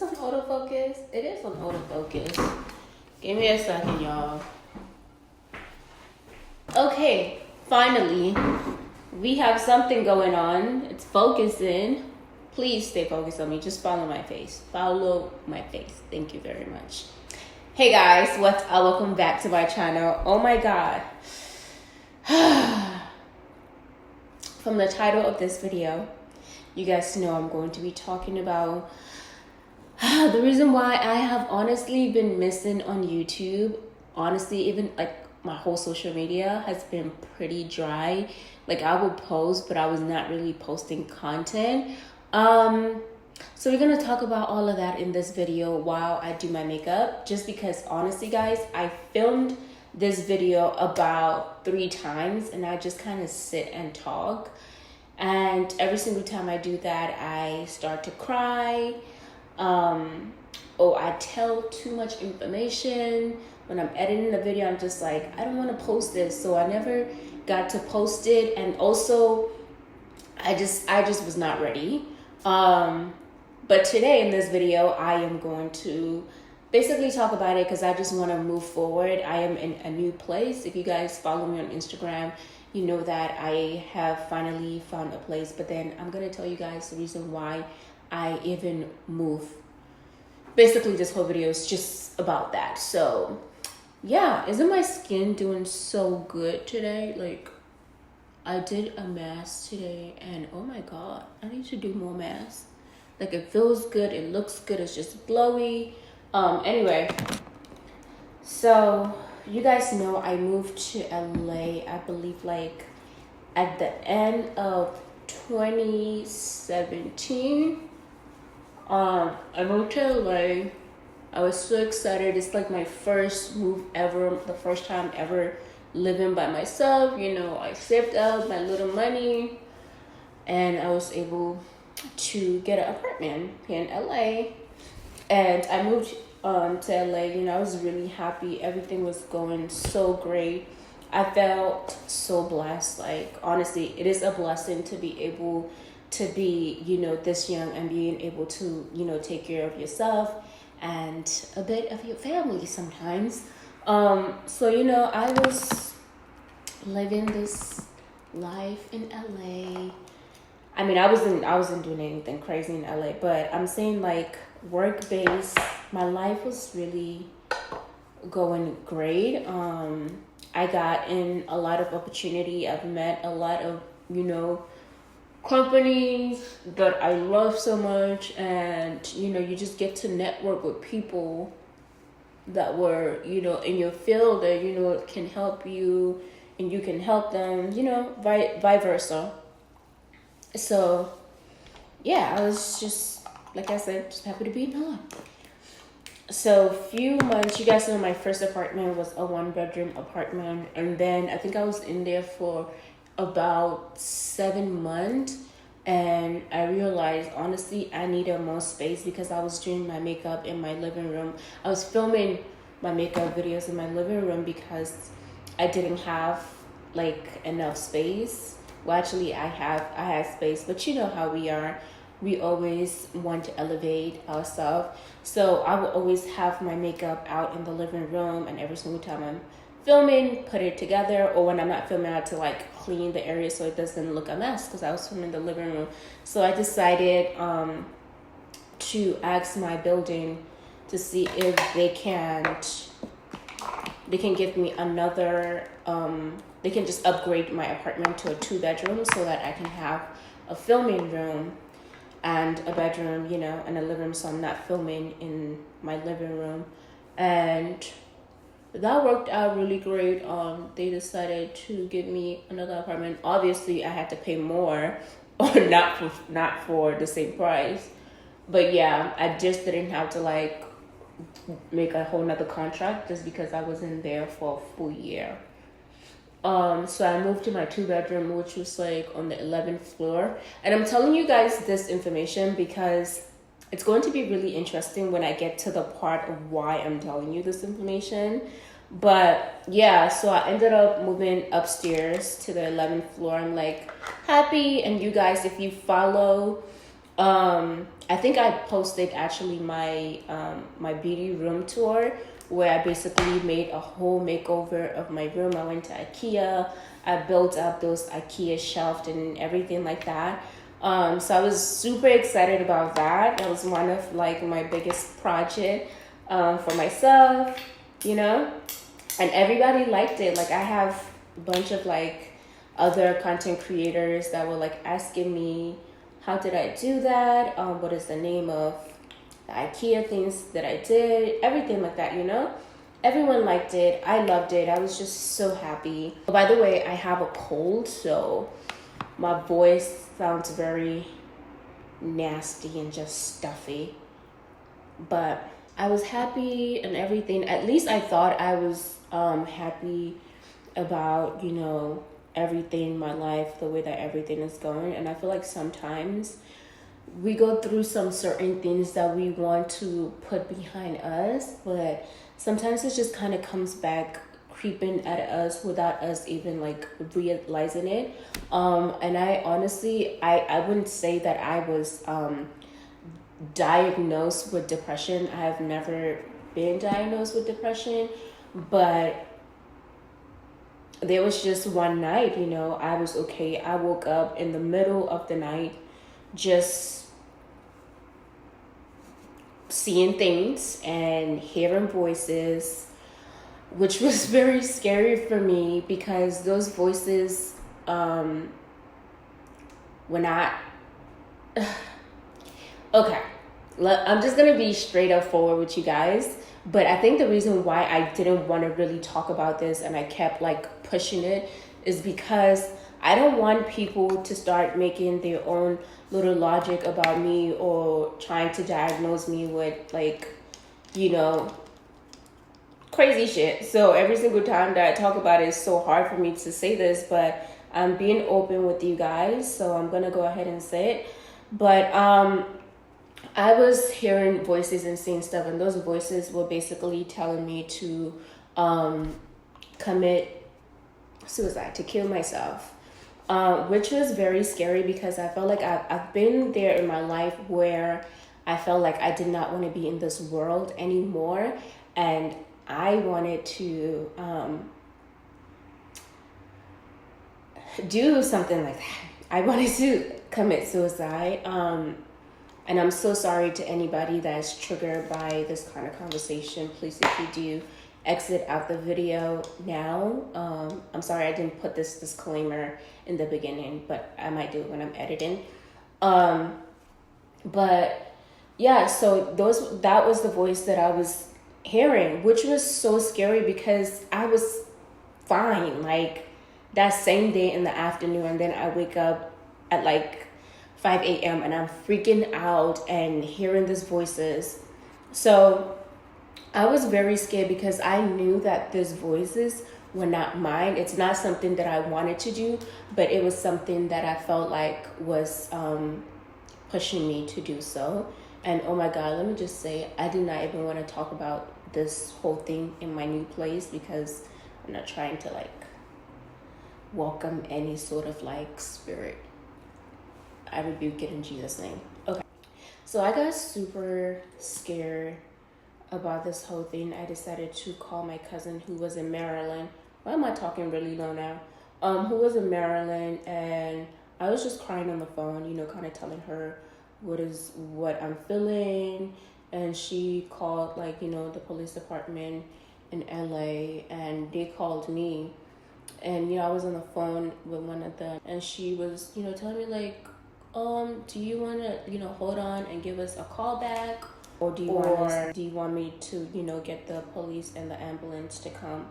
on autofocus? It is on autofocus. Give me a second, y'all. Okay, finally, we have something going on. It's focusing. Please stay focused on me. Just follow my face. Follow my face. Thank you very much. Hey guys, what's up? Welcome back to my channel. Oh my God. From the title of this video, you guys know I'm going to be talking about the reason why I have honestly been missing on YouTube. Honestly, even like my whole social media has been pretty dry. Like I would post, but I was not really posting content. So we're gonna talk about all of that in this video while I do my makeup, just because honestly guys, I filmed this video about 3 times and I just kind of sit and talk, and every single time I do that I start to cry, or I tell too much information. When I'm editing the video, I'm just like, I don't want to post this, so I never got to post it. And also I just was not ready. But today in this video, I am going to basically talk about it because I just want to move forward. I am in a new place. If you guys follow me on Instagram, you know that I have finally found a place. But then I'm going to tell you guys the reason why I even moved. Basically, this whole video is just about that. So, yeah, isn't my skin doing so good today? Like, I did a mask today and oh my God, I need to do more masks. Like it feels good, it looks good, it's just glowy. Anyway, so you guys know I moved to LA, I believe like at the end of 2017. I moved to LA. I was so excited. It's like my first move ever, the first time ever living by myself. You know, I saved up my little money and I was able to get an apartment here in LA. And I moved to LA, you know, I was really happy. Everything was going so great. I felt so blessed. Like, honestly, it is a blessing to be able to be, you know, this young and being able to, you know, take care of yourself and a bit of your family sometimes. So, you know, I was living this life in LA. I mean, I wasn't doing anything crazy in LA, but I'm saying like work-based, my life was really going great. I got in a lot of opportunity. I've met a lot of, you know, companies that I love so much, and you know, you just get to network with people that were, you know, in your field that, you know, can help you and you can help them, you know, vice versa. So yeah, I was just, like I said, just happy to be in LA. So few months, you guys know my first apartment was a 1-bedroom apartment, and then I think I was in there for about 7 months, and I realized honestly I needed more space because I was doing my makeup in my living room. I was filming my makeup videos in my living room because I didn't have like enough space. Well, actually I had space, but you know how we are. We always want to elevate ourselves. So I will always have my makeup out in the living room, and every single time I'm filming, put it together, or when I'm not filming, I have to like clean the area so it doesn't look a mess because I was filming the living room. So I decided to ask my building to see if they can give me another, they can just upgrade my apartment to a 2-bedroom so that I can have a filming room and a bedroom, you know, and a living room, so I'm not filming in my living room. And that worked out really great. They decided to give me another apartment. Obviously I had to pay more, or not for the same price, but yeah, I just didn't have to like make a whole nother contract just because I was in there for a full year. So I moved to my 2-bedroom, which was like on the 11th floor. And I'm telling you guys this information because it's going to be really interesting when I get to the part of why I'm telling you this information. But yeah, so I ended up moving upstairs to the 11th floor. I'm like happy. And you guys, if you follow I think I posted actually my my beauty room tour, where I basically made a whole makeover of my room. I went to IKEA. I built up those IKEA shelves and everything like that. So I was super excited about that. That was one of like my biggest project for myself, you know, and everybody liked it. Like I have a bunch of like other content creators that were like asking me, how did I do that? What is the name of the IKEA things that I did? Everything like that, you know? Everyone liked it. I loved it. I was just so happy. By the way, I have a cold, so my voice sounds very nasty and just stuffy. But I was happy and everything. At least I thought I was happy about, you know, everything in my life, the way that everything is going. And I feel like sometimes we go through some certain things that we want to put behind us, but sometimes it just kind of comes back creeping at us without us even like realizing it. And I honestly, I wouldn't say that I was diagnosed with depression. I have never been diagnosed with depression, but there was just one night, you know, I was okay. I woke up in the middle of the night just seeing things and hearing voices, which was very scary for me because those voices were not okay. I'm just gonna be straight up forward with you guys. But I think the reason why I didn't want to really talk about this and I kept like pushing it is because I don't want people to start making their own little logic about me or trying to diagnose me with like, you know, crazy shit. So every single time that I talk about it, it's so hard for me to say this, but I'm being open with you guys. So I'm going to go ahead and say it. But I was hearing voices and seeing stuff, and those voices were basically telling me to commit suicide, to kill myself, which was very scary because I felt like I've been there in my life where I felt like I did not want to be in this world anymore, and I wanted to do something like that. I wanted to commit suicide. And I'm so sorry to anybody that's triggered by this kind of conversation. Please, if you do, exit out the video now. I'm sorry I didn't put this disclaimer in the beginning, but I might do it when I'm editing. But yeah, so that was the voice that I was hearing, which was so scary because I was fine like that same day in the afternoon, and then I wake up at like 5 a.m. and I'm freaking out and hearing these voices. So I was very scared because I knew that these voices were not mine. It's not something that I wanted to do, but it was something that I felt like was pushing me to do so. And oh my God, let me just say, I did not even want to talk about this whole thing in my new place because I'm not trying to like welcome any sort of like spirit. I rebuke it in Jesus' name. Okay. So I got super scared about this whole thing. I decided to call my cousin who was in Maryland. Why am I talking really low now? Who was in Maryland, and I was just crying on the phone, you know, kind of telling her what I'm feeling. And she called like, you know, the police department in LA, and they called me. And, you know, I was on the phone with one of them, and she was, you know, telling me like, do you want to, you know, hold on and give us a call back? Or do you want me to, you know, get the police and the ambulance to come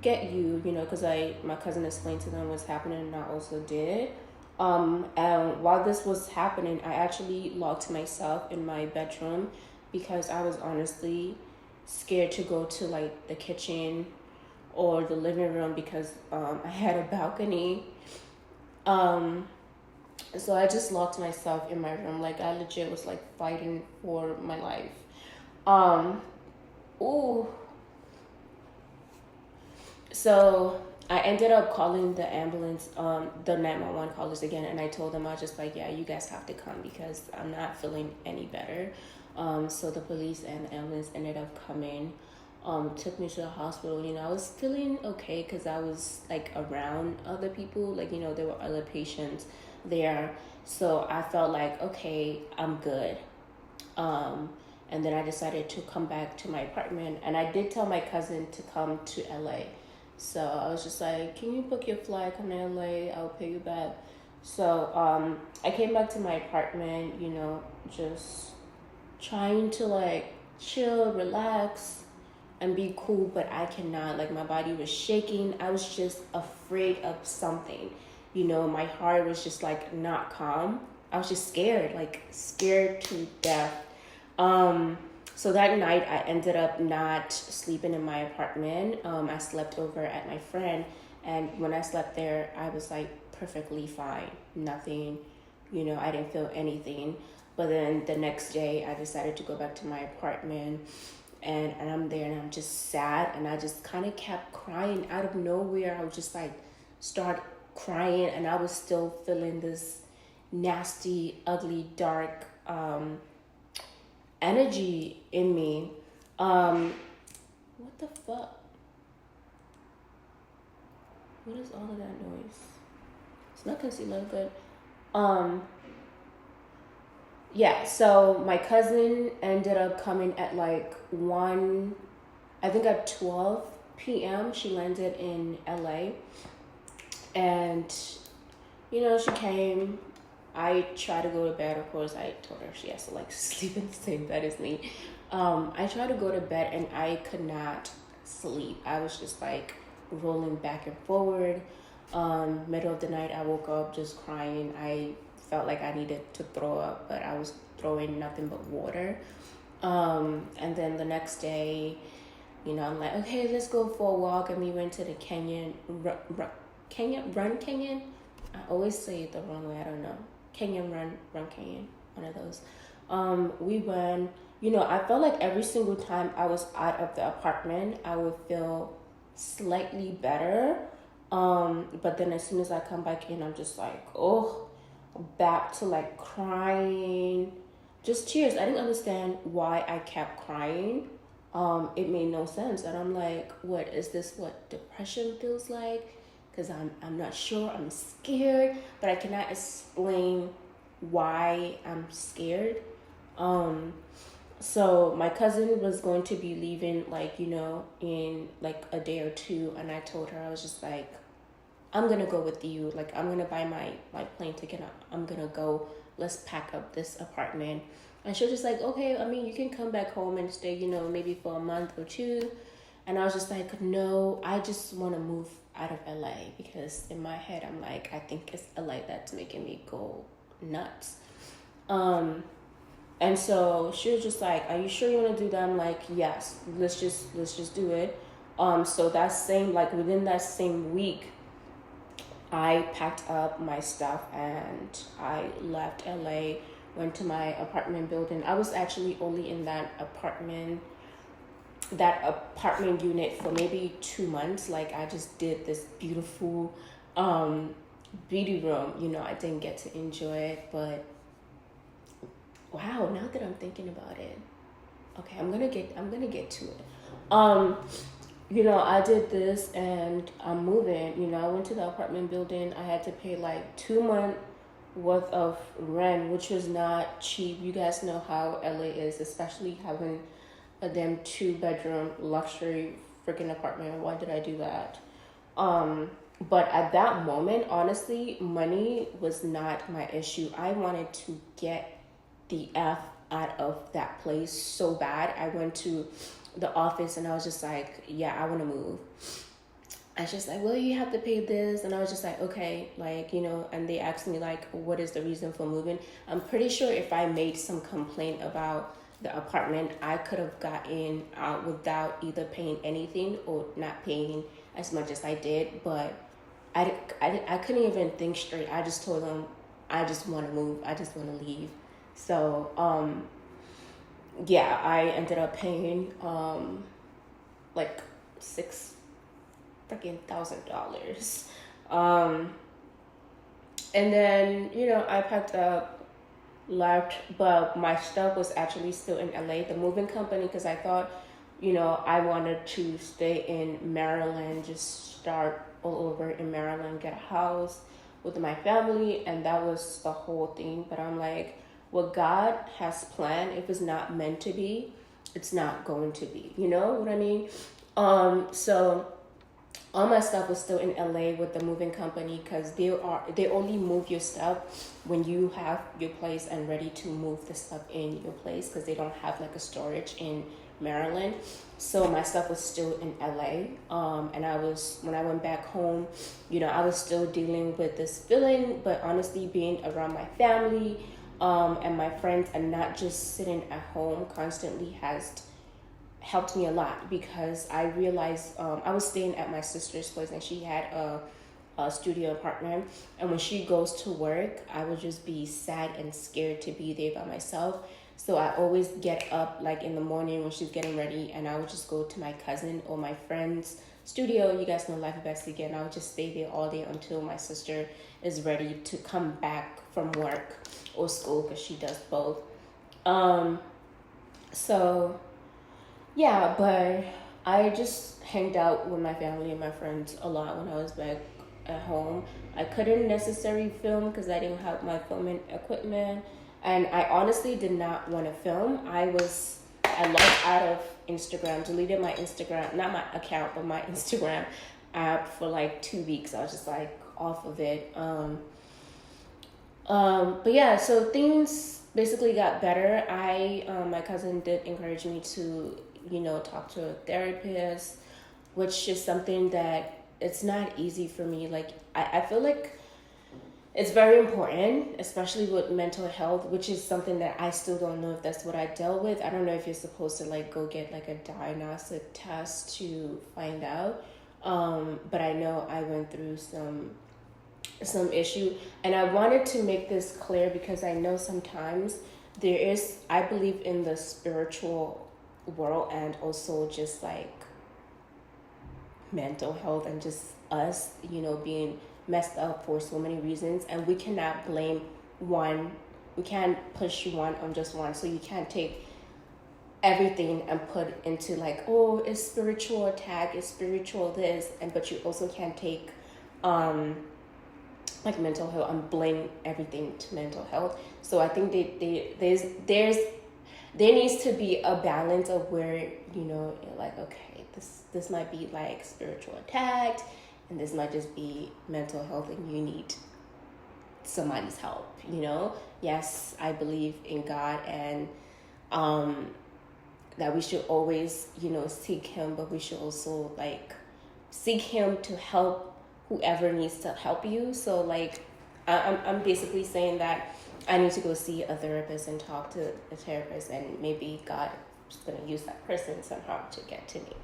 get you, you know, because my cousin explained to them what's happening, and I also did. And while this was happening, I actually locked myself in my bedroom because I was honestly scared to go to like the kitchen or the living room because I had a balcony. So I just locked myself in my room. Like I legit was like fighting for my life. So I ended up calling the ambulance, the 911 callers again, and I told them, I was just like, yeah, you guys have to come because I'm not feeling any better. So the police and the ambulance ended up coming, took me to the hospital. I was feeling okay because I was like around other people, like, there were other patients there. So I felt like, okay, I'm good. And then I decided to come back to my apartment, and I did tell my cousin to come to LA. So I was just like, can you book your flight, come to LA, I'll pay you back. So I came back to my apartment, just trying to like chill, relax, and be cool, but I cannot. Like, my body was shaking. I was just afraid of something. My heart was just like not calm. I was just scared, like scared to death. So that night I ended up not sleeping in my apartment. I slept over at my friend, and when I slept there, I was like perfectly fine. Nothing, I didn't feel anything. But then the next day I decided to go back to my apartment, and I'm there and I'm just sad, and I just kind of kept crying out of nowhere. I would just like start crying, and I was still feeling this nasty, ugly, dark, energy in me. What the fuck? What is all of that noise? It's not concealer, good. Yeah, so my cousin ended up coming at like 1, I think at 12 p.m. She landed in LA. And, she came. I tried to go to bed. Of course, I told her she has to like sleep in the same bed as me. I tried to go to bed and I could not sleep. I was just like rolling back and forward. Middle of the night, I woke up just crying. I felt like I needed to throw up, but I was throwing nothing but water. And then the next day, I'm like, okay, let's go for a walk. And we went to the Canyon. I always say it the wrong way. I don't know. Run Canyon, one of those. We went, I felt like every single time I was out of the apartment, I would feel slightly better. But then as soon as I come back in, I'm just like, back to like crying, just tears. I didn't understand why I kept crying. It made no sense. And I'm like, what is this? What depression feels like? Because I'm not sure. I'm scared, but I cannot explain why I'm scared. So my cousin was going to be leaving, like, in like a day or two, and I told her, I was just like, I'm gonna go with you. Like, I'm gonna buy my plane ticket. I'm gonna go. Let's pack up this apartment. And she was just like, okay, I mean, you can come back home and stay, maybe for a month or two. And I was just like, no, I just want to move out of LA, because in my head, I'm like, I think it's LA that's making me go nuts. And so she was just like, are you sure you want to do that? I'm like, yes, let's just do it. So within that same week, I packed up my stuff and I left LA, went to my apartment building. I was actually only in that apartment unit for maybe 2 months. Like, I just did this beautiful beauty room. I didn't get to enjoy it, but wow, now that I'm thinking about it, okay, I'm gonna get to it. I did this and I'm moving. I went to the apartment building. I had to pay like 2 months worth of rent, which was not cheap. You guys know how LA is, especially having a damn 2-bedroom luxury freaking apartment. Why did I do that? But at that moment, honestly, money was not my issue. I wanted to get the F out of that place so bad. I went to the office and I was just like, yeah, I want to move. I was just like, well, you have to pay this. And I was just like, okay, like, and they asked me like, what is the reason for moving? I'm pretty sure if I made some complaint about the apartment, I could have gotten out without either paying anything or not paying as much as I did. But I couldn't even think straight. I just told them, I just want to move. I just want to leave. So, yeah, I ended up paying like $6,000 freaking $1,000. And then, I packed up, left, but my stuff was actually still in LA, the moving company, because I thought, I wanted to stay in Maryland, just start all over in Maryland, get a house with my family, and that was the whole thing. But I'm like, what God has planned, if it's not meant to be, it's not going to be. You know what I mean? So all my stuff was still in LA with the moving company, because they only move your stuff when you have your place and ready to move the stuff in your place, because they don't have like a storage in Maryland. So my stuff was still in LA. And when I went back home, I was still dealing with this feeling, but honestly being around my family and my friends and not just sitting at home constantly has helped me a lot, because I realized I was staying at my sister's place, and she had a studio apartment, and when she goes to work, I would just be sad and scared to be there by myself. So I always get up like in the morning when she's getting ready, and I would just go to my cousin or my friend's studio. You guys know Life of Best again. I would just stay there all day until my sister is ready to come back from work or school, because she does both. So yeah, but I just hanged out with my family and my friends a lot when I was back at home. I couldn't necessarily film because I didn't have my filming equipment, and I honestly did not want to film. I logged out of Instagram, deleted my Instagram, not my account, but my Instagram app for like 2 weeks. I was just like off of it. But yeah, so things basically got better. My cousin did encourage me to, talk to a therapist, which is something that it's not easy for me. Like, I feel like it's very important, especially with mental health, which is something that I still don't know if that's what I dealt with. I don't know if you're supposed to like go get like a diagnostic test to find out. But I know I went through some issue, and I wanted to make this clear because I know sometimes I believe in the spiritual world and also just like mental health and just us, being messed up for so many reasons, and we cannot blame one. We can't push one on just one. So you can't take everything and put into like, oh, it's spiritual attack, it's spiritual this, but you also can't take like mental health and blame everything to mental health. So I think there needs to be a balance of where, you're like, okay, this might be like spiritual attack, and this might just be mental health, and you need somebody's help, Yes, I believe in God, and that we should always, seek him, but we should also like seek him to help whoever needs to help you. So like, I'm basically saying that I need to go see a therapist and talk to a therapist, and maybe God is going to use that person somehow to get to me.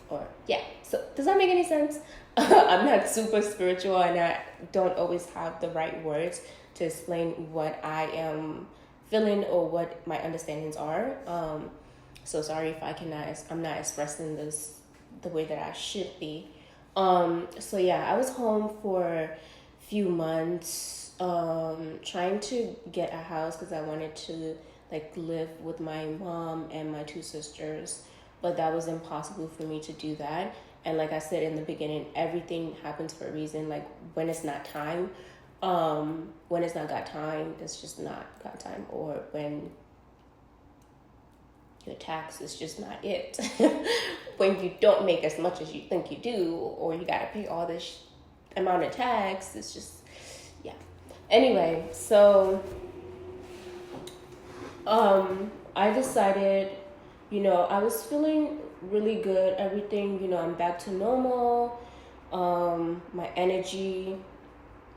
Or yeah, so does that make any sense? I'm not super spiritual, and I don't always have the right words to explain what I am feeling or what my understandings are. So sorry if I'm not expressing this the way that I should be. So yeah, I was home for a few months, trying to get a house because I wanted to like live with my mom and my two sisters, but that was impossible for me to do that. And like I said in the beginning, everything happens for a reason. Like when it's not time, when it's not got time, it's just not got time. Or when your tax is just not it. When you don't make as much as you think you do, or you got to pay all this amount of tax, it's just, yeah. Anyway, so I decided, I was feeling really good. Everything, I'm back to normal. My energy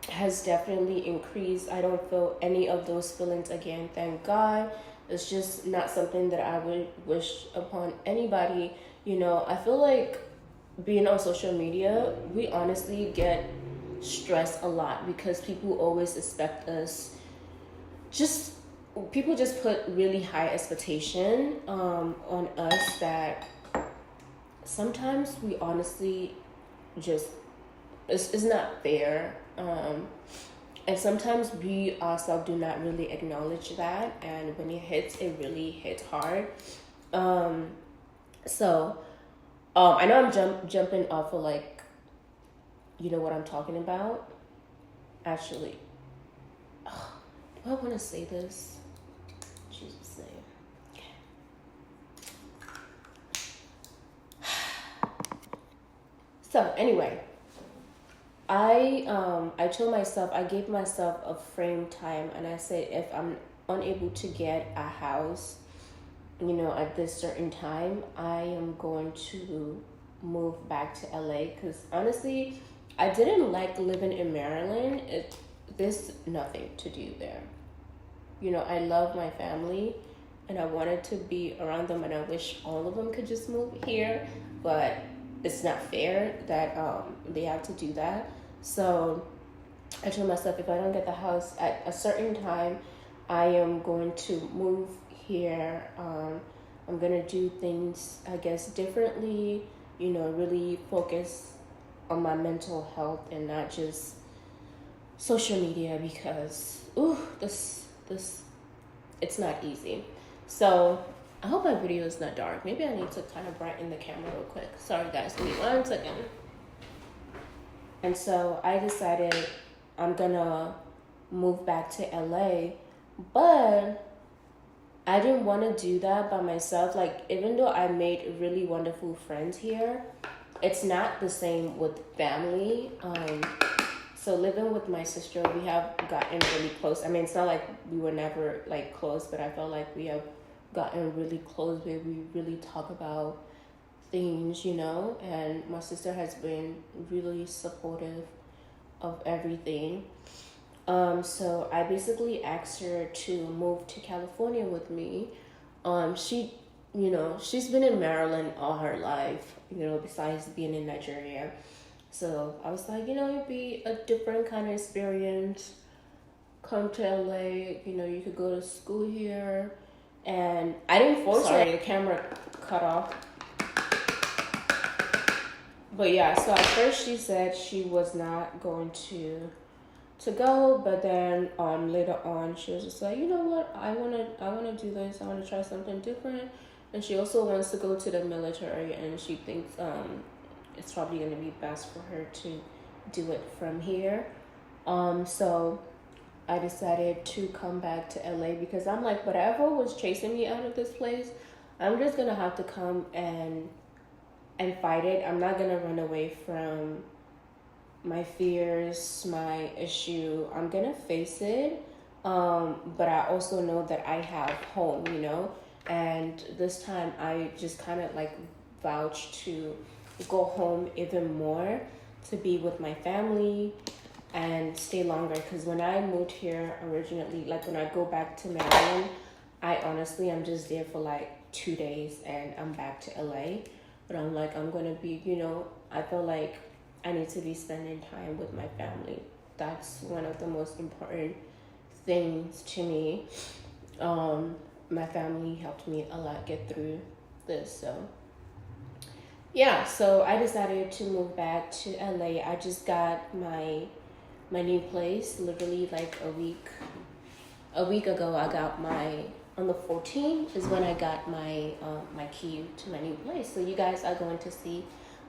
has definitely increased. I don't feel any of those feelings again, thank God. It's just not something that I would wish upon anybody. I feel like being on social media, we honestly get stressed a lot because people always expect us, people just put really high expectation on us that sometimes we honestly just, it's not fair. And sometimes we ourselves do not really acknowledge that, and when it hits, it really hits hard. So I know I'm jumping off of like, you know what I'm talking about. Actually, do I want to say this? Jesus name. So anyway, I told myself, I gave myself a frame time, and I said if I'm unable to get a house, you know, at this certain time, I am going to move back to LA, because honestly, I didn't like living in Maryland. There's nothing to do there. You know, I love my family and I wanted to be around them, and I wish all of them could just move here, but it's not fair that they have to do that. So I told myself if I don't get the house at a certain time, I am going to move here. I'm gonna do things, I guess, differently, you know, really focus on my mental health and not just social media, because this it's not easy. So I hope my video is not dark. Maybe I need to kind of brighten the camera real quick. Sorry guys, give me 1 second. And so I decided I'm gonna move back to LA, but I didn't want to do that by myself. Like, even though I made really wonderful friends here, it's not the same with family. So living with my sister, we have gotten really close. I mean, it's not like we were never like close, but I felt like we have gotten really close where we really talk about things, you know. And my sister has been really supportive of everything. So I basically asked her to move to California with me. She, you know, she's been in Maryland all her life, you know, besides being in Nigeria. So I was like, you know, it'd be a different kind of experience. Come to LA, you know, you could go to school here. And I didn't force her. Sorry, the camera cut off. But yeah, so at first she said she was not going to go, but then later on she was just like, you know what, I wanna do this, I wanna try something different. And she also wants to go to the military, and she thinks it's probably gonna be best for her to do it from here. So I decided to come back to LA, because I'm like, whatever was chasing me out of this place, I'm just gonna have to come and fight it. I'm not gonna run away from my fears, my issue. I'm gonna face it. But I also know that I have home, you know. And this time I just kind of like vouched to go home even more, to be with my family and stay longer. Because when I moved here originally, like when I go back to Maryland, I honestly, I'm just there for like 2 days and I'm back to LA. But I'm like, I'm gonna be, you know, I feel like I need to be spending time with my family. That's one of the most important things to me. My family helped me a lot get through this. So yeah, so I decided to move back to LA. I just got my new place literally like a week ago. I got on the 14th is when I got my key to my new place. So you guys are going to see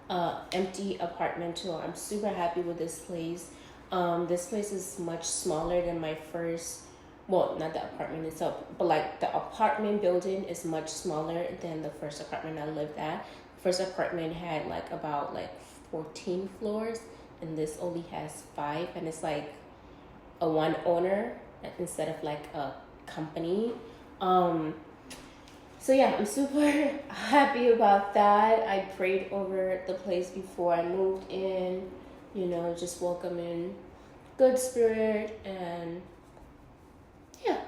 empty apartment tour. I'm super happy with this place. This place is much smaller than my first, well, not the apartment itself, but like the apartment building is much smaller than the first apartment I lived at. First apartment had like about like 14 floors, and this only has 5, and it's like a one owner instead of like a company. So yeah, I'm super happy about that. I prayed over the place before I moved in, you know, just welcome in good spirit, and yeah.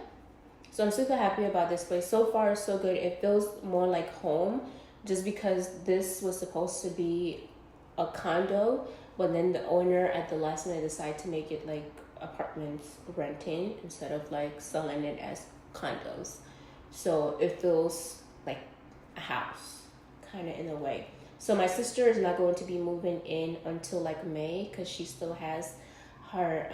So I'm super happy about this place. So far, so good. It feels more like home, just because this was supposed to be a condo, but then the owner at the last minute decided to make it like apartments renting instead of like selling it as condos. So it feels like a house, kind of in a way. So my sister is not going to be moving in until like May, because she still has her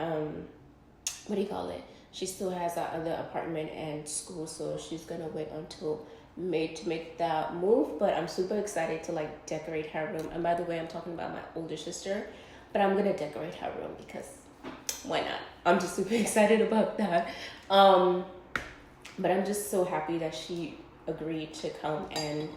what do you call it? She still has that other apartment and school, so she's gonna wait until May to make that move. But I'm super excited to like decorate her room. And by the way, I'm talking about my older sister, but I'm gonna decorate her room because why not? I'm just super excited about that. But I'm just so happy that she agreed to come and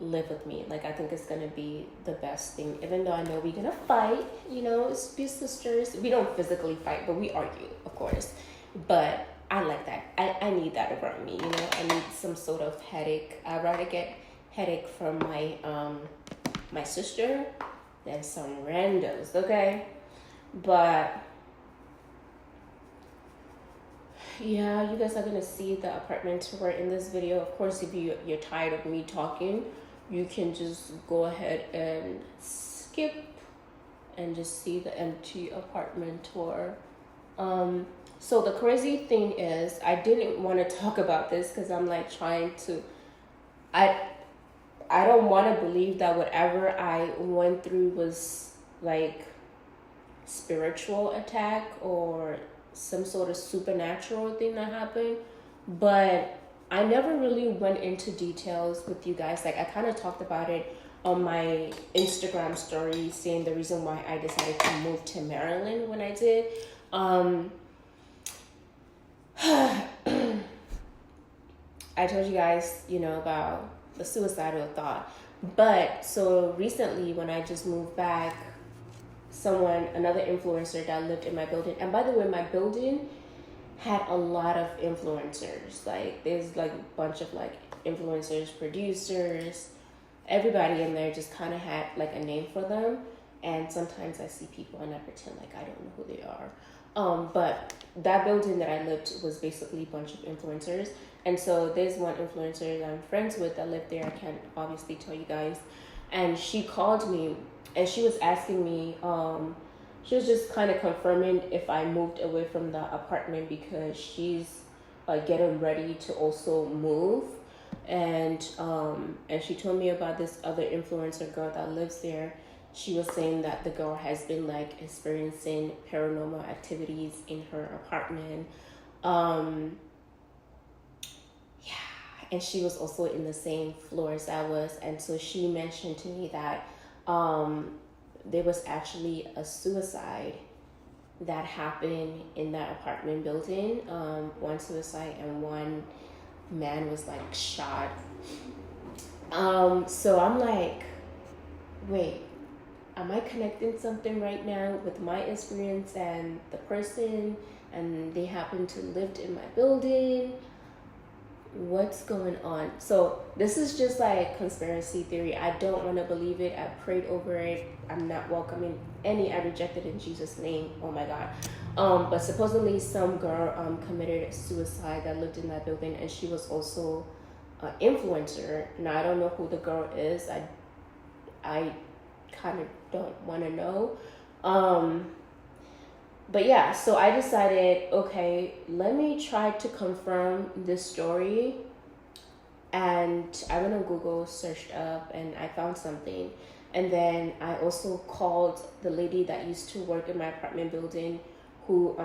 live with me. Like, I think it's gonna be the best thing, even though I know we're gonna fight, you know, it's be sisters. We don't physically fight, but we argue, of course. But I like that. I need that around me, you know. I need some sort of headache. I'd rather get headache from my my sister than some randos, okay? But yeah, you guys are gonna see the apartment tour in this video. Of course, if you're tired of me talking, you can just go ahead and skip and just see the empty apartment tour. So the crazy thing is, I didn't want to talk about this because I'm like trying to, I don't want to believe that whatever I went through was like spiritual attack or some sort of supernatural thing that happened, but I never really went into details with you guys. Like, I kind of talked about it on my Instagram story, saying the reason why I decided to move to Maryland when I did. I told you guys, you know, about the suicidal thought. But so recently when I just moved back, another influencer that lived in my building, and by the way, my building had a lot of influencers. Like, there's like a bunch of like influencers, producers, everybody in there just kind of had like a name for them. And sometimes I see people and I pretend like I don't know who they are. But that building that I lived was basically a bunch of influencers. And so there's one influencer that I'm friends with that lived there. I can't obviously tell you guys. And she called me and she was asking me, she was just kind of confirming if I moved away from the apartment because she's getting ready to also move. And she told me about this other influencer girl that lives there. She was saying that the girl has been like experiencing paranormal activities in her apartment. And she was also in the same floor as I was. And so she mentioned to me that there was actually a suicide that happened in that apartment building. One suicide and one man was like shot. So I'm like, wait, am I connecting something right now with my experience and the person, and they happen to live in my building? What's going on? So this is just like conspiracy theory. I don't want to believe it. I prayed over it. I'm not welcoming any. I rejected in Jesus' name. Oh my God. But supposedly some girl committed suicide that lived in that building, and she was also an influencer. Now I don't know who the girl is. I kind of don't want to know. But yeah, so I decided, okay, let me try to confirm this story. And I went on Google, searched up, and I found something. And then I also called the lady that used to work in my apartment building, who,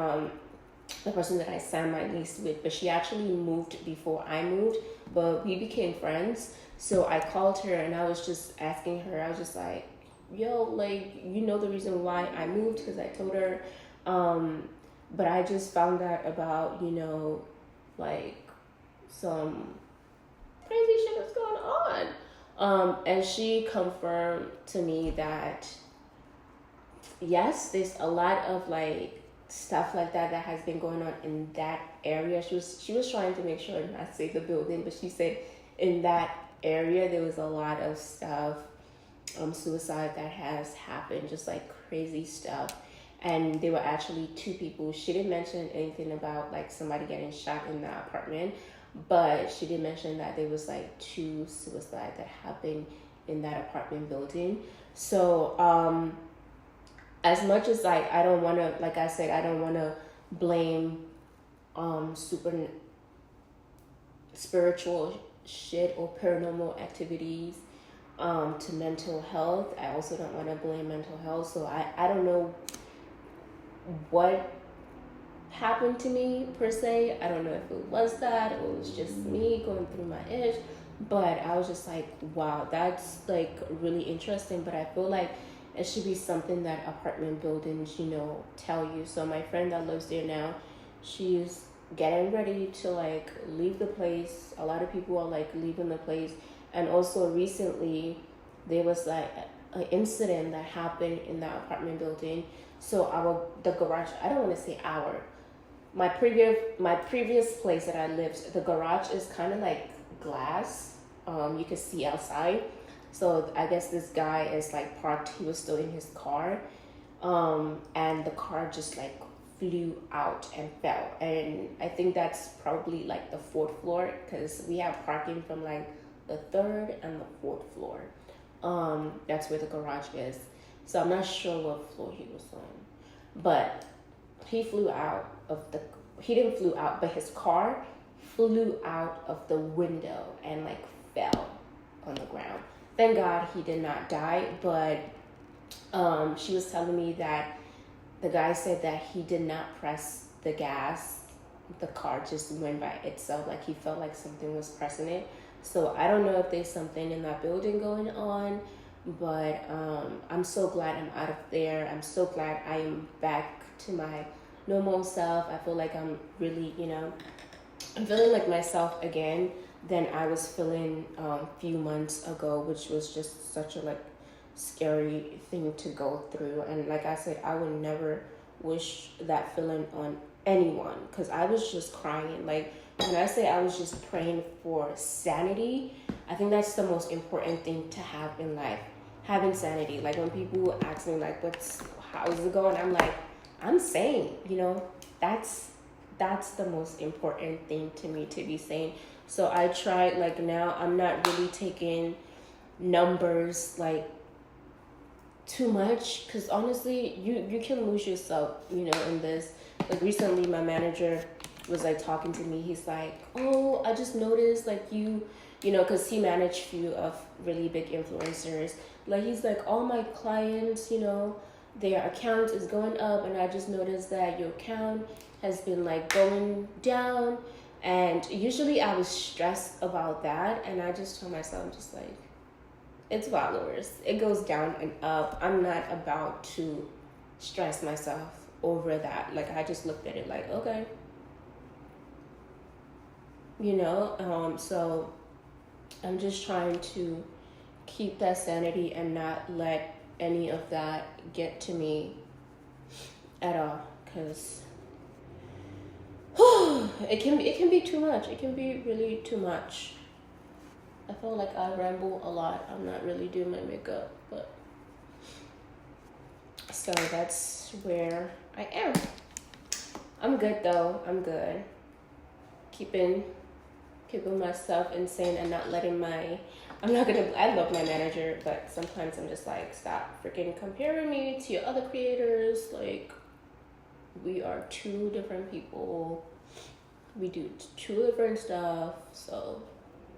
the person that I signed my lease with, but she actually moved before I moved, but we became friends. So I called her and I was just asking her, I was just like, yo, like, you know the reason why I moved? Because I told her, but I just found out about, you know, like some crazy shit that's going on. And she confirmed to me that yes, there's a lot of like stuff like that has been going on in that area. She was trying to make sure not to say the building, but she said in that area there was a lot of stuff, suicide that has happened, just like crazy stuff. And there were actually 2 people. She didn't mention anything about like somebody getting shot in the apartment, but she did mention that there was like 2 suicides that happened in that apartment building. So as much as like I don't want to, like I said, I don't want to blame super spiritual shit or paranormal activities to mental health. I also don't want to blame mental health. So I don't know what happened to me per se. I don't know if it was that or it was just me going through my itch. But I was just like, wow, that's like really interesting. But I feel like it should be something that apartment buildings, tell you. So my friend that lives there now, she's getting ready to like leave the place. A lot of people are like leaving the place. And also recently there was like an incident that happened in that apartment building. So the garage, I don't want to say my previous place that I lived, the garage is kind of like glass. You could see outside. So I guess this guy is like parked. He was still in his car, and the car just like flew out and fell. And I think that's probably like the fourth floor because we have parking from like the third and the fourth floor. That's where the garage is. So I'm not sure what floor he was on, but he flew out of he didn't flew out, but his car flew out of the window and like fell on the ground. Thank God he did not die, but she was telling me that the guy said that he did not press the gas. The car just went by itself, like he felt like something was pressing it. So I don't know if there's something in that building going on, but I'm so glad I'm out of there. I'm so glad I am back to my normal self. I feel like I'm really, I'm feeling like myself again than I was feeling a few months ago, which was just such a like scary thing to go through. And like I said, I would never wish that feeling on anyone because I was just crying. Like when I say I was just praying for sanity, I think that's the most important thing to have in life, having sanity. Like when people ask me like how is it going, I'm like, I'm sane, that's the most important thing to me, to be sane. So I try, like now I'm not really taking numbers like too much because honestly you can lose yourself, in this. Like recently my manager was like talking to me. He's like, oh, I just noticed like because he managed few of really big influencers. Like he's like, all my clients, their account is going up, and I just noticed that your account has been like going down. And usually I was stressed about that, and I just told myself, just like, it's followers. It goes down and up. I'm not about to stress myself over that. Like I just looked at it like, okay, so I'm just trying to keep that sanity and not let any of that get to me at all, because it can be too much. It can be really too much. I feel like I ramble a lot. I'm not really doing my makeup, but so that's where I am. I'm good though. I'm good. Keeping myself insane and not letting I love my manager, but sometimes I'm just like, stop freaking comparing me to your other creators. Like, we are two different people. We do two different stuff. So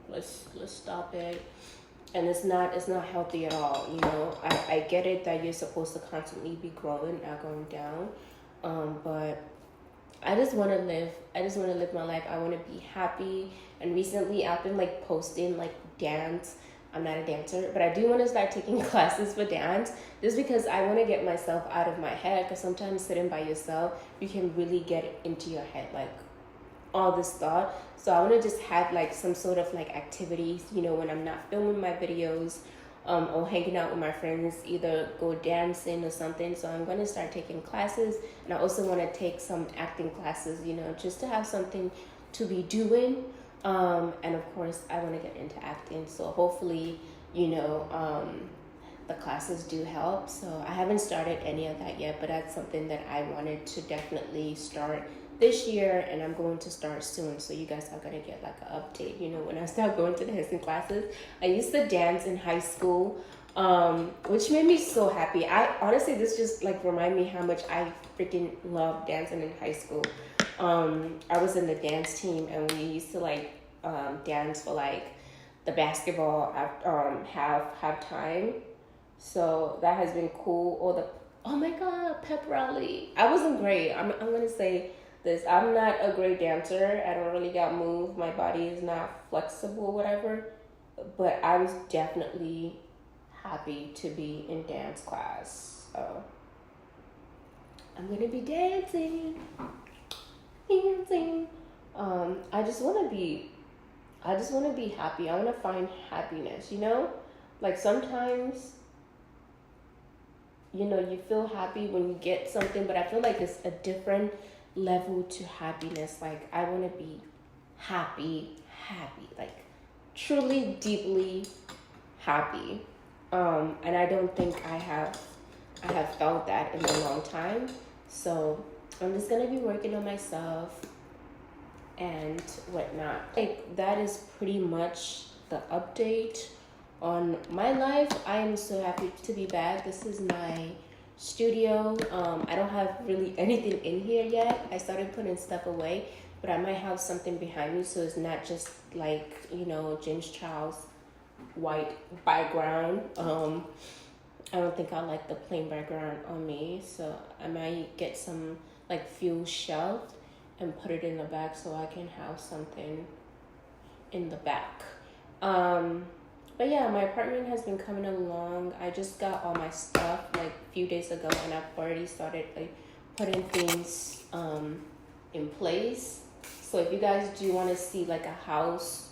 let's stop it. And it's not healthy at all. I get it that you're supposed to constantly be growing, not going down. But I just want to live my life. I want to be happy. And recently I've been like posting like dance. I'm not a dancer, but I do want to start taking classes for dance just because I want to get myself out of my head, because sometimes sitting by yourself, you can really get into your head, like all this thought. So I want to just have like some sort of like activities, when I'm not filming my videos, or hanging out with my friends, either go dancing or something. So I'm going to start taking classes, and I also want to take some acting classes, just to have something to be doing. And of course I want to get into acting. So hopefully, the classes do help. So I haven't started any of that yet, but that's something that I wanted to definitely start this year, and I'm going to start soon. So you guys are going to get like an update, when I start going to the dancing classes. I used to dance in high school, which made me so happy. I honestly, this just like remind me how much I freaking love dancing in high school. I was in the dance team, and we used to like dance for like the basketball halftime. So that has been cool. Or the oh my god, pep rally. I wasn't great. I'm gonna say this. I'm not a great dancer. I don't really got move. My body is not flexible, whatever. But I was definitely happy to be in dance class. So I'm gonna be dancing. I just wanna be happy. I wanna find happiness, you know? Like sometimes, you know, you feel happy when you get something, but I feel like it's a different level to happiness. Like I wanna be happy, like truly, deeply happy. And I don't think I have felt that in a long time. So I'm just gonna be working on myself and whatnot. Like that is pretty much the update on my life. I am so happy to be back. This is my studio. I don't have really anything in here yet. I started putting stuff away, but I might have something behind me so it's not just like, you know, James Charles white background. I don't think I like the plain background on me, so I might get some like few shelved and put it in the back so I can have something in the back. But yeah, my apartment has been coming along. I just got all my stuff like a few days ago, and I've already started like putting things in place. So if you guys do want to see like a house,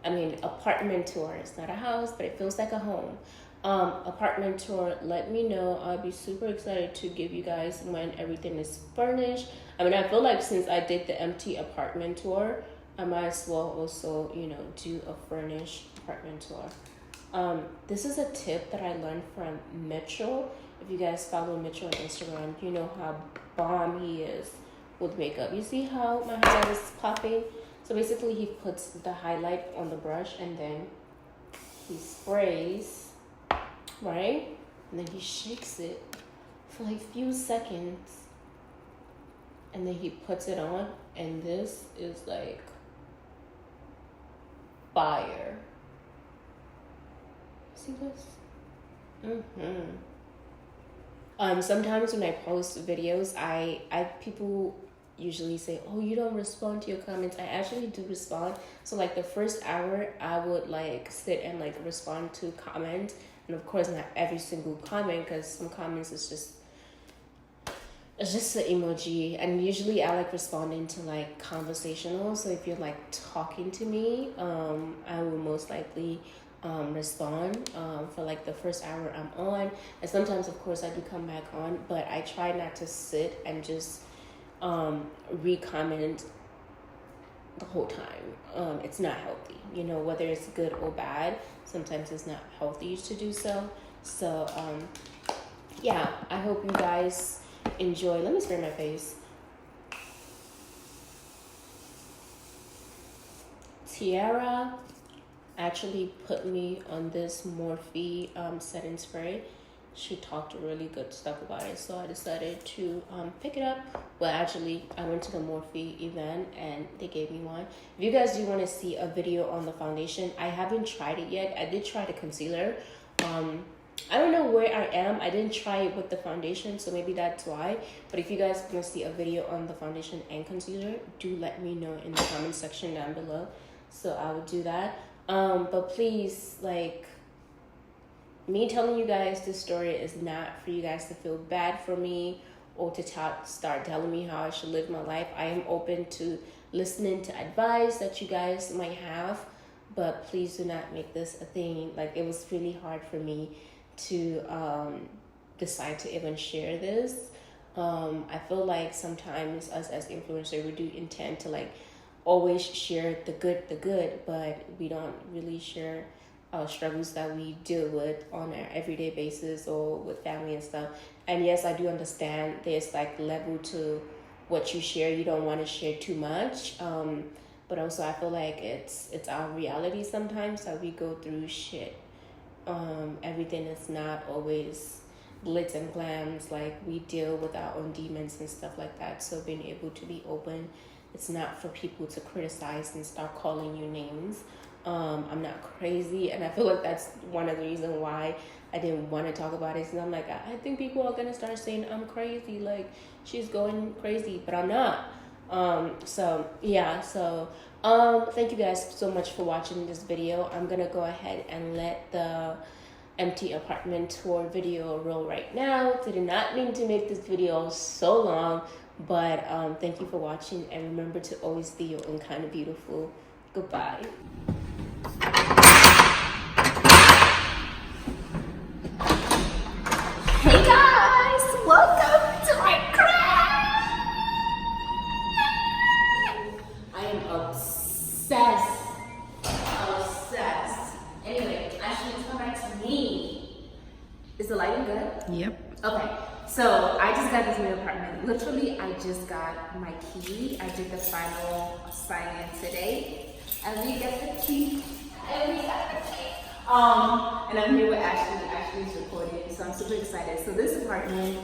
I mean apartment tour, it's not a house, but it feels like a home. Apartment tour, let me know. I'll be super excited to give you guys when everything is furnished. I mean, I feel like since I did the empty apartment tour, I might as well also, you know, do a furnished apartment tour. This is a tip that I learned from Mitchell. If you guys follow Mitchell on Instagram, you know how bomb he is with makeup. You see how my highlight is popping? So basically he puts the highlight on the brush and then he sprays, right? And then he shakes it for like few seconds and then he puts it on, and this is like fire. See this? Sometimes when I post videos, I people usually say, oh, you don't respond to your comments. I actually do respond. So like the first hour I would like sit and like respond to comments, and of course not every single comment, because some comments is just it's just an emoji, and usually I like responding to like conversational. So if you're like talking to me, I will most likely respond for like the first hour I'm on. And sometimes of course I do come back on, but I try not to sit and just re-comment the whole time. It's not healthy, you know, whether it's good or bad. Sometimes it's not healthy to do so. So yeah, I hope you guys enjoy. Let me spray my face. Tiara actually put me on this Morphe setting spray. She talked really good stuff about it, so I decided to pick it up. Well, actually, I went to the Morphe event and they gave me one. If you guys do want to see a video on the foundation, I haven't tried it yet. I did try the concealer. I don't know where I am. I didn't try it with the foundation, so maybe that's why. But if you guys want to see a video on the foundation and concealer, do let me know in the comment section down below. So I would do that. But please, like, me telling you guys this story is not for you guys to feel bad for me or to start telling me how I should live my life. I am open to listening to advice that you guys might have, but please do not make this a thing. Like, it was really hard for me to decide to even share this. I feel like sometimes us as influencers, we do intend to like always share the good, but we don't really share struggles that we deal with on an everyday basis or with family and stuff. And yes, I do understand there's like level to what you share. You don't want to share too much, but also I feel like it's our reality sometimes that we go through shit. Everything is not always glitz and glams. Like, we deal with our own demons and stuff like that. So being able to be open, it's not for people to criticize and start calling you names. I'm not crazy, and I feel like that's one of the reasons why I didn't want to talk about it. Because I'm like, I think people are gonna start saying I'm crazy, like she's going crazy, but I'm not. So yeah, so thank you guys so much for watching this video. I'm gonna go ahead and let the empty apartment tour video roll right now. Did not mean to make this video so long, but thank you for watching, and remember to always be your own kind of beautiful. Goodbye. Hey guys, welcome to my crib. I am obsessed. Anyway, Ashley, come back to me. Is the lighting good? Yep. Okay, so I just got this new apartment. Literally, I just got my key. I did the final sign-in today, and we get the key. And I'm here with Ashley. Ashley's recording, so I'm super excited. So this apartment,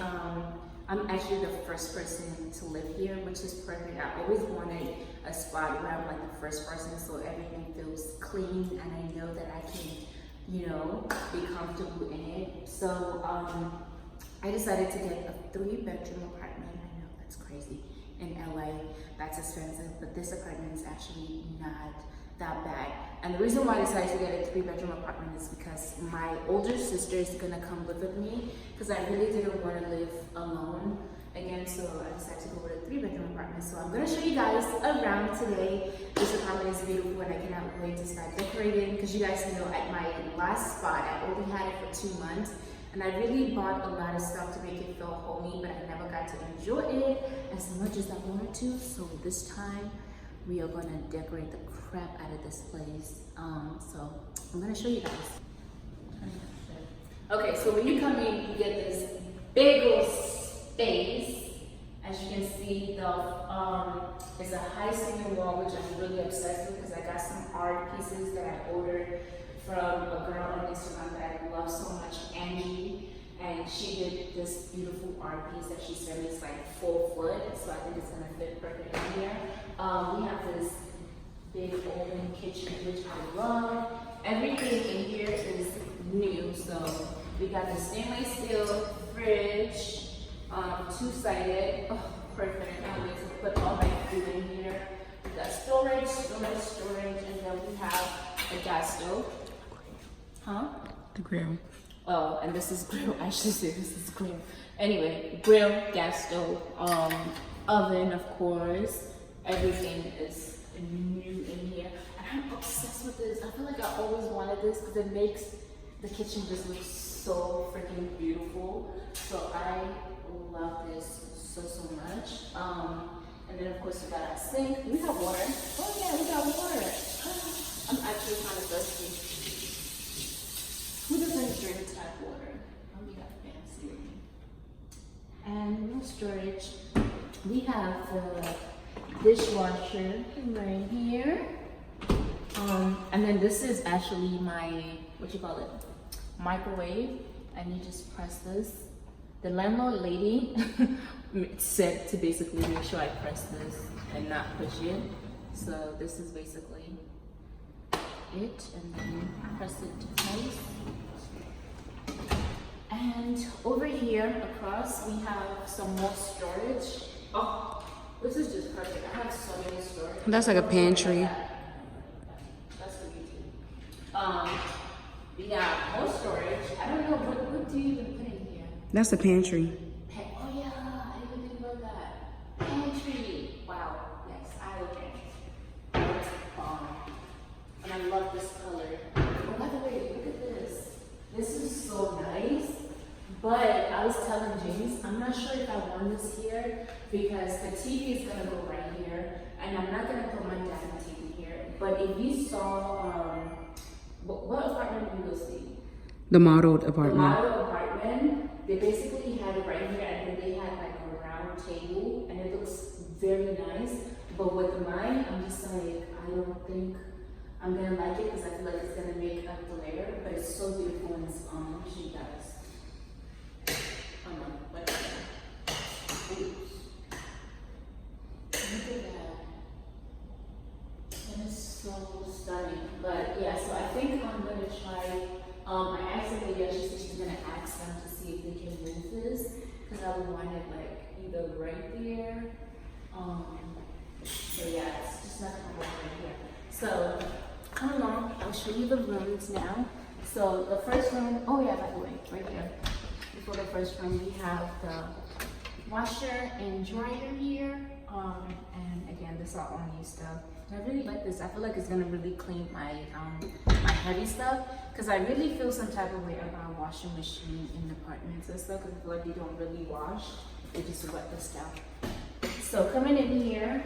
I'm actually the first person to live here, which is perfect. I always wanted a spot where I'm like the first person, so everything feels clean, and I know that I can, you know, be comfortable in it. So I decided to get a 3-bedroom apartment. I know that's crazy. In LA, that's expensive, but this apartment is actually not that bad. And the reason why I decided to get a 3-bedroom apartment is because my older sister is gonna come live with me, because I really didn't want to live alone again, so I decided to go with a 3-bedroom apartment. So I'm gonna show you guys around today. This apartment is beautiful, and I cannot wait to start decorating, because you guys know at my last spot, I only had it for 2 months, and I really bought a lot of stuff to make it feel homey, but I never got to enjoy it as much as I wanted to. So this time, we are gonna decorate the crap out of this place. So I'm gonna show you guys. Okay, so when you come in, you get this big old space. As you can see, there's a high ceiling wall, which I'm really obsessed with, because I got some art pieces that I ordered from a girl on Instagram that I love so much, Angie. And she did this beautiful art piece that she sent me. It's like 4 foot, so I think it's gonna fit perfect in here. We have this big open kitchen, which I love. Everything in here is new. So we got the stainless steel fridge, 2-sided. Oh, perfect. I can't wait to put all my food in here. We got storage, and then we have a gas stove. Huh? The grill. Oh, and this is grill. I should say this is grill. Anyway, grill, gas stove, oven, of course. Everything is new in here. And I'm obsessed with this. I feel like I always wanted this, because it makes the kitchen just look so freaking beautiful. So I love this so much. And then of course we got our sink. We got water. Oh yeah, we got water. I'm actually kind of thirsty. Who doesn't drink tap water? Oh, we got fancy. And no storage. We have the dishwasher right here. And then this is actually my, what you call it, microwave. And you just press this. The landlord lady said to basically make sure I press this and not push it. So this is basically it, and then press it twice. And over here across, we have some more storage. Oh, this is just perfect. I have so many storage. That's like a pantry. That's for YouTube. We got more storage. I don't know, what do you even put in here? That's a pantry. Oh yeah, I didn't even think about that. Pantry. Wow, yes, I have a pantry. And I love this color. Oh, by the way, look at this. This is so nice. But I was telling James, I'm not sure if I want this here, because the TV is gonna go right here, and I'm not gonna put my dad's TV here. But if you saw, what apartment did you go see? The modeled apartment. The model apartment, they basically had it right here, and then they had like a round table, and it looks very nice. But with mine, I'm just like, I don't think I'm gonna like it, because I feel like it's gonna make a glare, but it's so beautiful, and it's, let me show you guys. Whatever. Oops. Look at that. And it's so stunning, but I asked her, yeah, she said she's gonna ask them to see if they can move this, because I would want it like either right there. So yeah, it's just not gonna work right here. So come along, I'll show you the rooms now. So the first room, oh yeah, by the way, right here. Before the first room, we have the washer and dryer here. And again, this is our own new stuff. And I really like this. I feel like it's gonna really clean my my heavy stuff, because I really feel some type of way about washing machine in apartments and stuff, because I feel like they don't really wash, they just wet the stuff. So coming in here,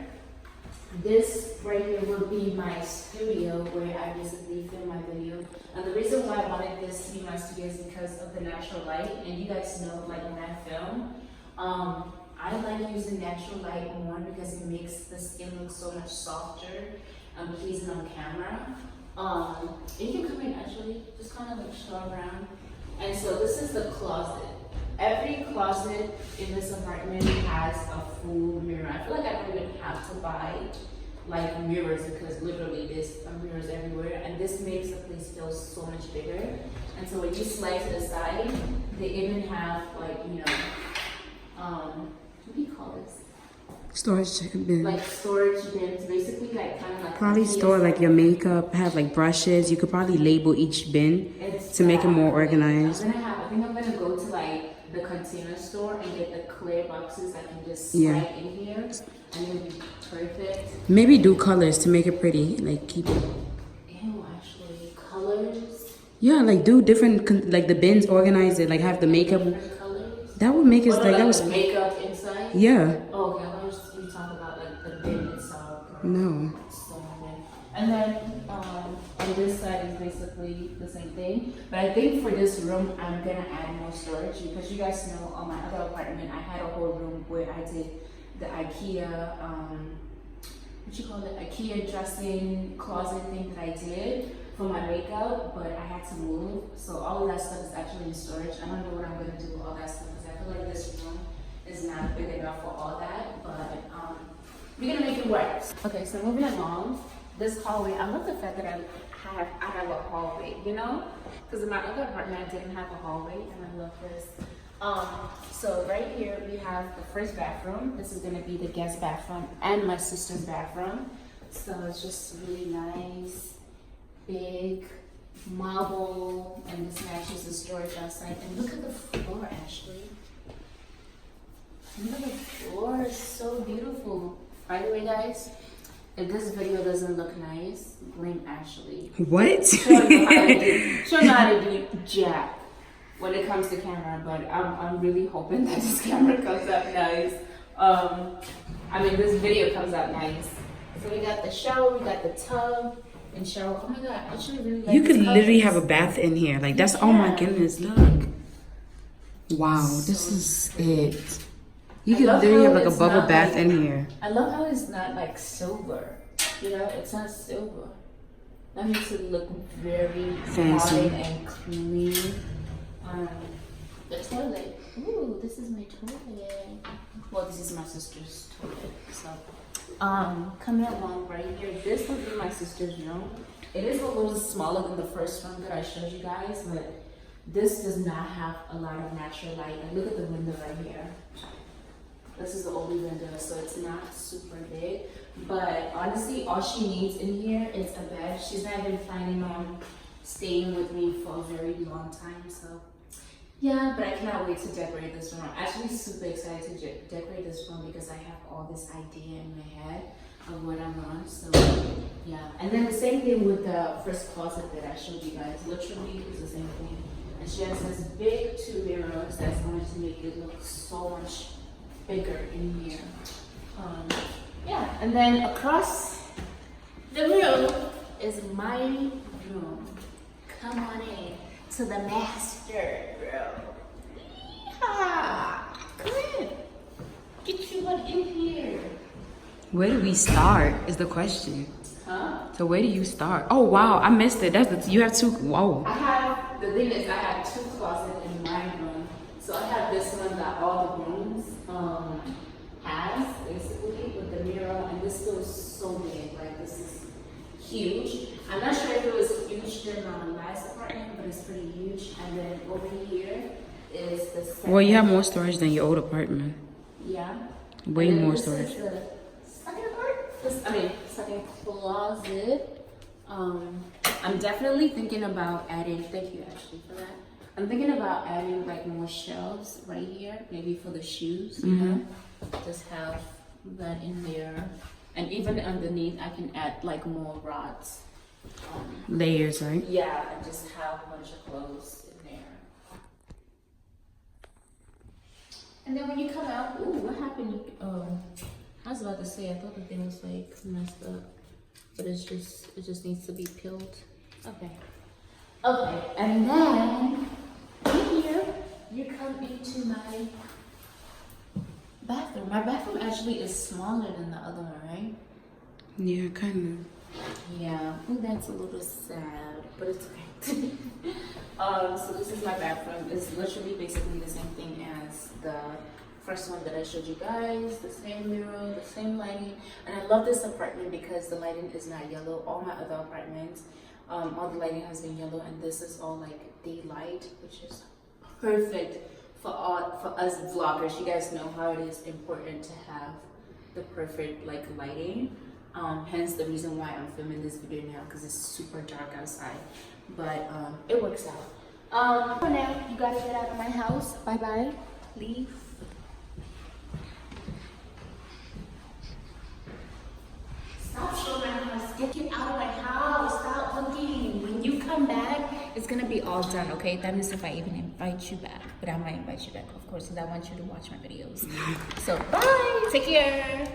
this right here will be my studio where I basically film my video. And the reason why I wanted this to be my studio is because of the natural light. And you guys know, like when I film, I like using natural light more because it makes the skin look so much softer and pleasing on camera. And you can come in actually, just kind of like show around. And so this is the closet. Every closet in this apartment has a full mirror. I feel like I don't even have to buy like mirrors, because literally there's mirrors everywhere, and this makes the place feel so much bigger. And so when you slide to the side, they even have like, you know, what do you call this? Storage bin. Like storage bins, basically like kind of like Probably store like your makeup, have like brushes. You could probably label each bin to make it more organized. I think I'm gonna go to like the container store and get the clear boxes I can just slide in here, and it'll be perfect. Maybe do colors to make it pretty, like keep it. Ew, actually, colors. Yeah, like do different, like the bins organize it, like have the makeup. Different colors. That would make it What, like that the was. makeup inside. Yeah. Oh, okay, I thought you talk about like the bin itself. No. And then on this side is basically the same thing. But I think for this room, I'm gonna add more storage, because you guys know on my other apartment, I had a whole room where I did the IKEA, what you call it, IKEA dressing closet thing that I did for my makeup, but I had to move. So all of that stuff is actually in storage. I don't know what I'm gonna do with all that stuff, because I feel like this room is not big enough for all that, but we're gonna make it work. Okay, so moving along. This hallway, I love the fact that I have a hallway, you know? Because in my other apartment, I didn't have a hallway, and I love this. So right here, we have the first bathroom. This is gonna be the guest bathroom and my sister's bathroom. So it's just really nice, big, marble, and this matches the storage outside. And look at the floor, Ashley. Look at the floor, it's so beautiful. By the way, guys, if this video doesn't look nice, blame Ashley. What? She'll know how to do jack when it comes to camera, but I'm really hoping that this camera comes out nice. This video comes out nice. So we got the shower, we got the tub and shower. Oh my god, I actually really like You could this literally color. have a bath in here. Like that's, oh my goodness, look. Wow, this is it. You could literally have like a bubble bath in here. I love how it's not like silver. You know, it's not silver. That makes it look very Fancy modern and clean. The toilet. Ooh, this is my toilet. Well, this is my sister's toilet. So, coming along right here, this will be my sister's room. It is a little smaller than the first room that I showed you guys, but this does not have a lot of natural light. And look at the window right here. This is the only window, so it's not super big. But honestly, all she needs in here is a bed. She's not even planning on staying with me for a very long time, so yeah. But I cannot wait to decorate this room. I'm actually super excited to decorate this room because I have all this idea in my head of what I want. So yeah. And then the same thing with the first closet that I showed you guys. Literally, it's the same thing. And she has this big 2 mirrors that's going to make it look so much bigger in here. Yeah, and then across the room is my room. Come on in to the master room. Yeehaw! Come in. Get you one in here. Where do we start is the question. Huh? So where do you start? Oh wow, I missed it. You have 2. Whoa. The thing is, I have 2 closets in my room. So I have this one that all the rooms has, basically, with the mirror, and this feels so big. Like, this is huge. I'm not sure if it was huge than my last apartment, but it's pretty huge. And then over here is the second. Well, you have more storage than your old apartment. Yeah. Way And then more this storage. is the second part. Second closet. I'm definitely thinking about adding. Thank you, Ashley, for that. I'm thinking about adding like more shelves right here, maybe for the shoes. You know, just have that in there, and even underneath, I can add like more rods. Layers, right? Yeah, and just have a bunch of clothes in there. And then when you come out, ooh, what happened? I was about to say, I thought the thing was like messed up, but it just needs to be peeled. Okay. Okay, and then in here, you come into my bathroom. My bathroom actually is smaller than the other one, right? Yeah, kind Yeah, I think that's a little sad, but it's okay. So this is my bathroom. It's literally basically the same thing as the first one that I showed you guys. The same mirror, the same lighting. And I love this apartment because the lighting is not yellow. All my other apartments, all the lighting has been yellow, and this is all like daylight, which is perfect for us vloggers. You guys know how it is important to have the perfect like lighting. Hence the reason why I'm filming this video now, because it's super dark outside, but it works out. For now, you gotta get out of my house. Bye bye. Leave. Stop showing my house. Get out of my house. Stop looking. When you come back, it's gonna be all done, okay? That is if I even invite you back. But I might invite you back, of course, because I want you to watch my videos. So bye. Take care.